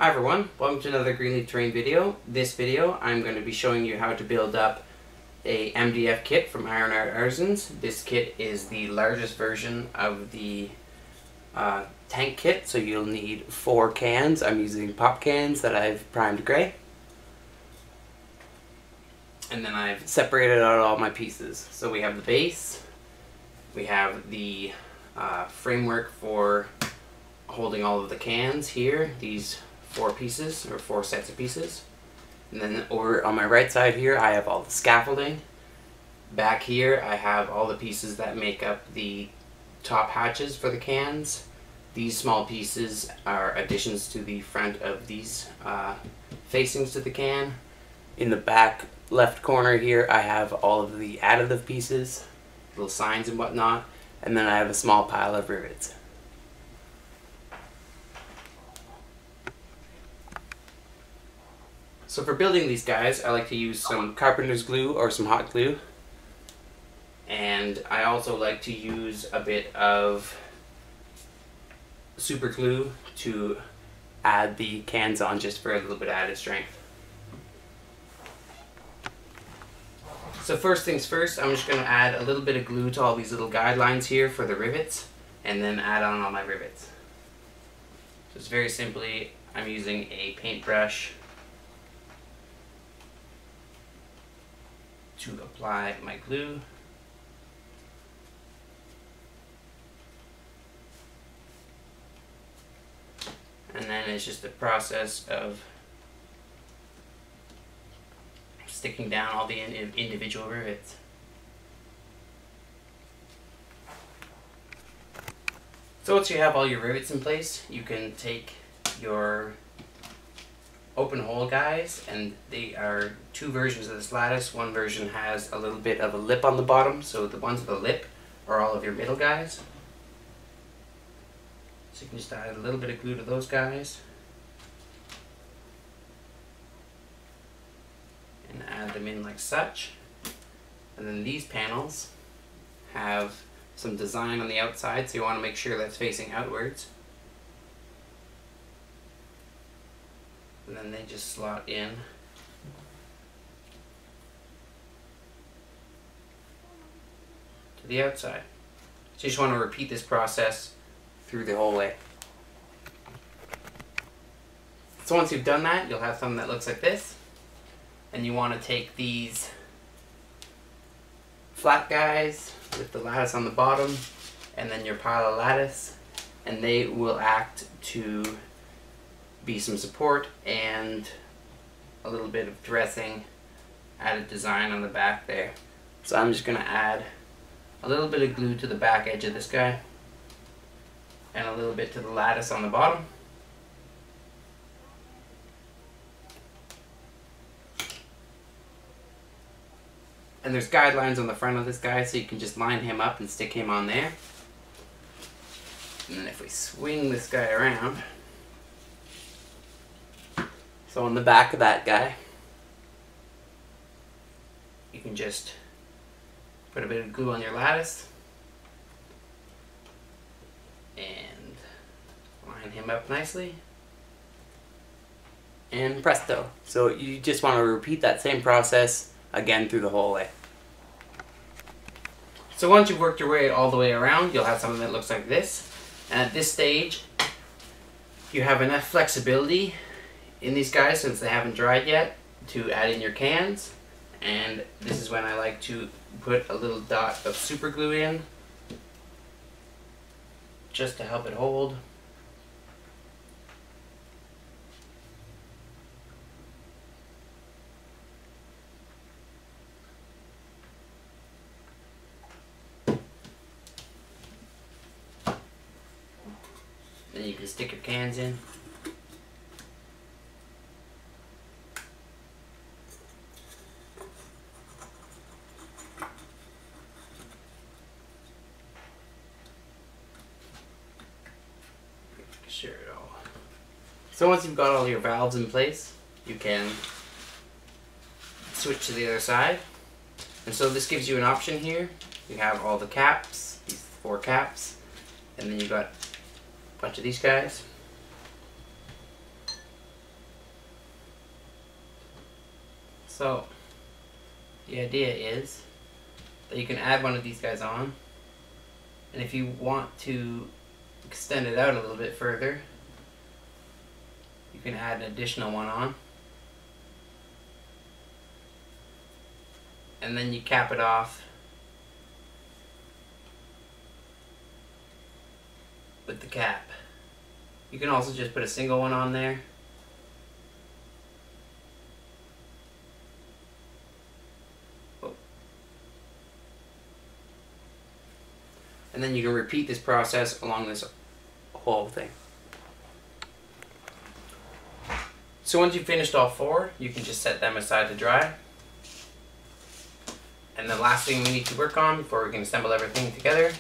Hi everyone, welcome to another Greenleaf Terrain video. This video I'm going to be showing you how to build up a MDF kit from Iron Art Artisans. This kit is the largest version of the tank kit, so you'll need 4 cans. I'm using pop cans that I've primed gray. And then I've separated out all my pieces. So we have the base, we have the framework for holding all of the cans here, these 4 pieces or 4 sets of pieces. And then over on my right side here I have all the scaffolding. Back here I have all the pieces that make up the top hatches for the cans. These small pieces are additions to the front of these facings to the can. In the back left corner here I have all of the additive pieces, little signs and whatnot, and then I have a small pile of rivets. So for building these guys, I like to use some carpenter's glue or some hot glue. And I also like to use a bit of super glue to add the cans on, just for a little bit of added strength. So first things first, I'm just going to add a little bit of glue to all these little guidelines here for the rivets, and then add on all my rivets. Just very simply, I'm using a paintbrush to apply my glue. And then it's just a process of sticking down all the individual rivets. So once you have all your rivets in place, you can take your open hole guys, and they are 2 versions of this lattice. One version has a little bit of a lip on the bottom, so the ones with a lip are all of your middle guys. So you can just add a little bit of glue to those guys and add them in like such. And then these panels have some design on the outside, so you want to make sure that's facing outwards. And then they just slot in to the outside. So you just want to repeat this process through the whole way. So once you've done that, you'll have something that looks like this. And you want to take these flat guys with the lattice on the bottom, and then your pile of lattice, and they will act to be some support and a little bit of dressing, added design on the back there. So I'm just going to add a little bit of glue to the back edge of this guy and a little bit to the lattice on the bottom. And there's guidelines on the front of this guy, so you can just line him up and stick him on there. And then if we swing this guy around, so on the back of that guy, you can just put a bit of glue on your lattice and line him up nicely, and presto. So you just want to repeat that same process again through the whole way. So once you've worked your way all the way around, you'll have something that looks like this. And at this stage, you have enough flexibility in these guys, since they haven't dried yet, to add in your cans. And this is when I like to put a little dot of super glue in, just to help it hold. Then you can stick your cans in. So once you've got all your valves in place, you can switch to the other side. And so this gives you an option here. You have all the caps, these 4 caps, and then you've got a bunch of these guys. So the idea is that you can add one of these guys on, and if you want to extend it out a little bit further, you can add an additional one on, and then you cap it off with the cap. You can also just put a single one on there. And then you can repeat this process along this whole thing. So once you've finished all 4, you can just set them aside to dry. And the last thing we need to work on before we can assemble everything together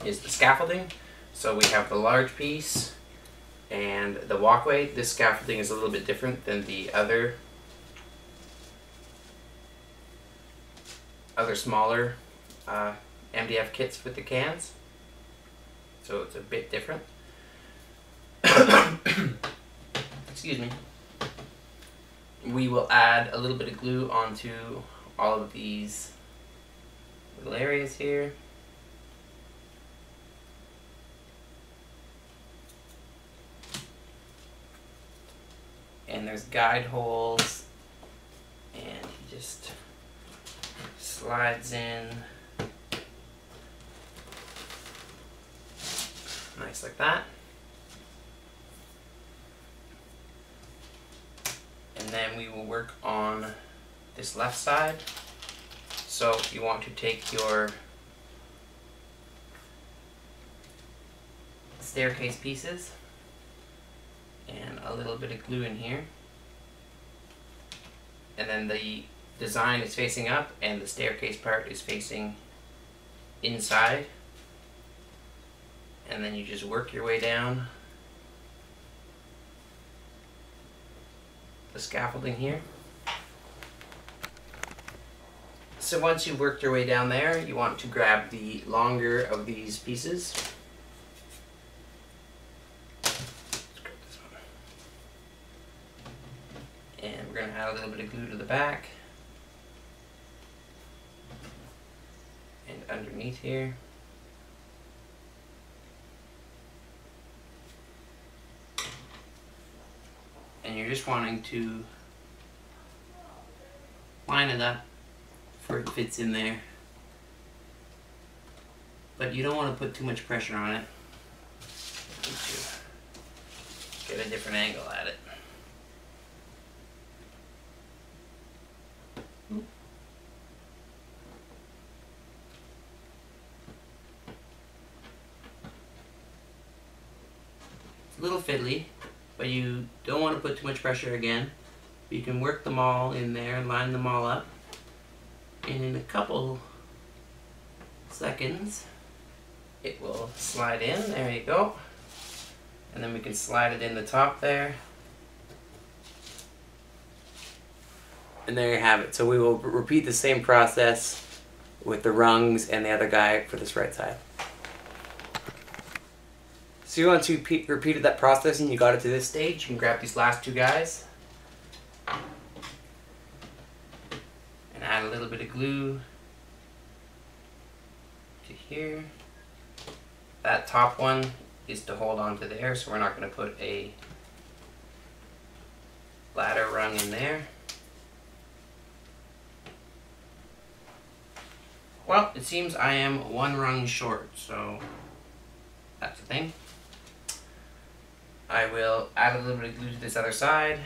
is the scaffolding. So we have the large piece and the walkway. This scaffolding is a little bit different than the other smaller MDF kits with the cans. So it's a bit different. Excuse me. We will add a little bit of glue onto all of these little areas here. And there's guide holes, and he just slides in nice like that. And then we will work on this left side. So you want to take your staircase pieces and a little bit of glue in here, and then the design is facing up and the staircase part is facing inside, and then you just work your way down the scaffolding here. So once you've worked your way down there, you want to grab the longer of these pieces. And we're going to add a little bit of glue to the back and underneath here. And you're just wanting to line it up before it fits in there. But you don't want to put too much pressure on it. You need to get a different angle at it. It's a little fiddly, but you don't want to put too much pressure again. You can work them all in there, line them all up, and in a couple seconds it will slide in. There you go. And then we can slide it in the top there. And there you have it. So we will repeat the same process with the rungs and the other guy for this right side. So you want to repeat that process and you got it to this stage, you can grab these last 2 guys and add a little bit of glue to here. That top one is to hold on to there, so we're not going to put a ladder rung in there. Well, it seems I am 1 rung short, so that's the thing. I will add a little bit of glue to this other side.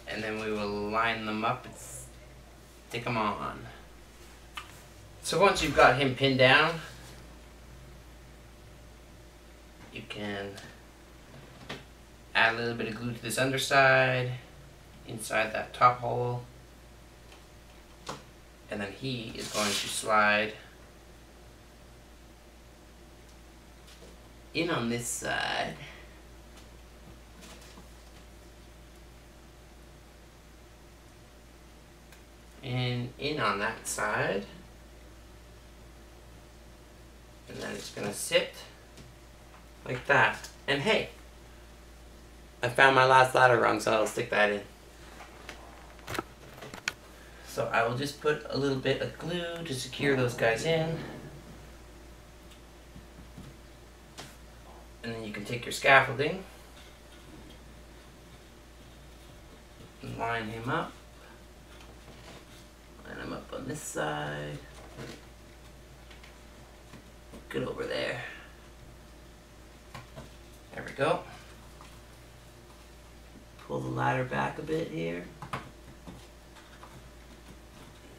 And then we will line them up and stick them on. So once you've got him pinned down, you can add a little bit of glue to this underside, inside that top hole, and then he is going to slide in on this side. And in on that side. And then it's going to sit like that. And hey, I found my last ladder rung, so I'll stick that in. So I will just put a little bit of glue to secure those guys in. And then you can take your scaffolding and line him up. Line him up on this side. Good over there. There we go. Pull the ladder back a bit here.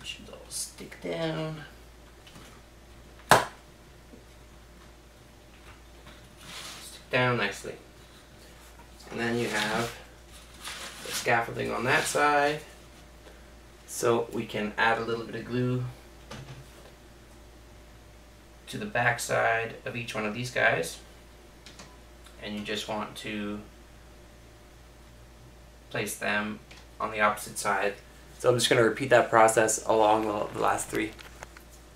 It should all stick down. Stick down nicely. And then you have the scaffolding on that side. So we can add a little bit of glue to the back side of each one of these guys. And you just want to place them on the opposite side. So I'm just going to repeat that process along the last three.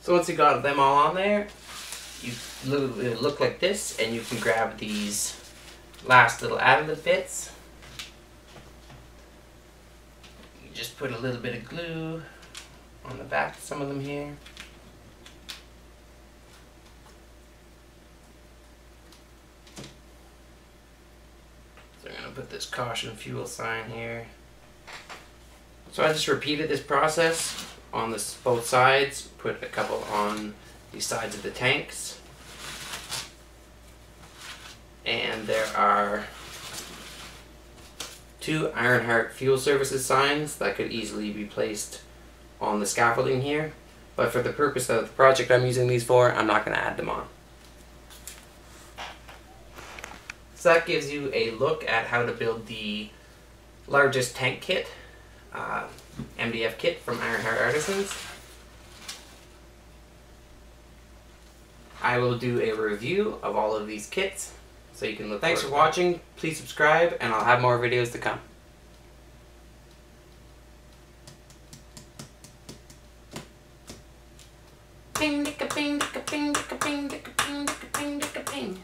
So once you got them all on there, it'll look like this, and you can grab these last little additive bits. You just put a little bit of glue on the back of some of them here. So I'm going to put this caution fuel sign here. So I just repeated this process on both sides, put a couple on the sides of the tanks. And there are 2 Ironheart Fuel Services signs that could easily be placed on the scaffolding here. But for the purpose of the project I'm using these for, I'm not going to add them on. So that gives you a look at how to build the largest tank kit, MDF kit from Ironheart Artisans. I will do a review of all of these kits, so you can look. Thanks for watching. Please subscribe, and I'll have more videos to come. Ping, dicka, ping, dicka, ping, dicka, ping, dicka, ping, dicka, ping, dicka, ping.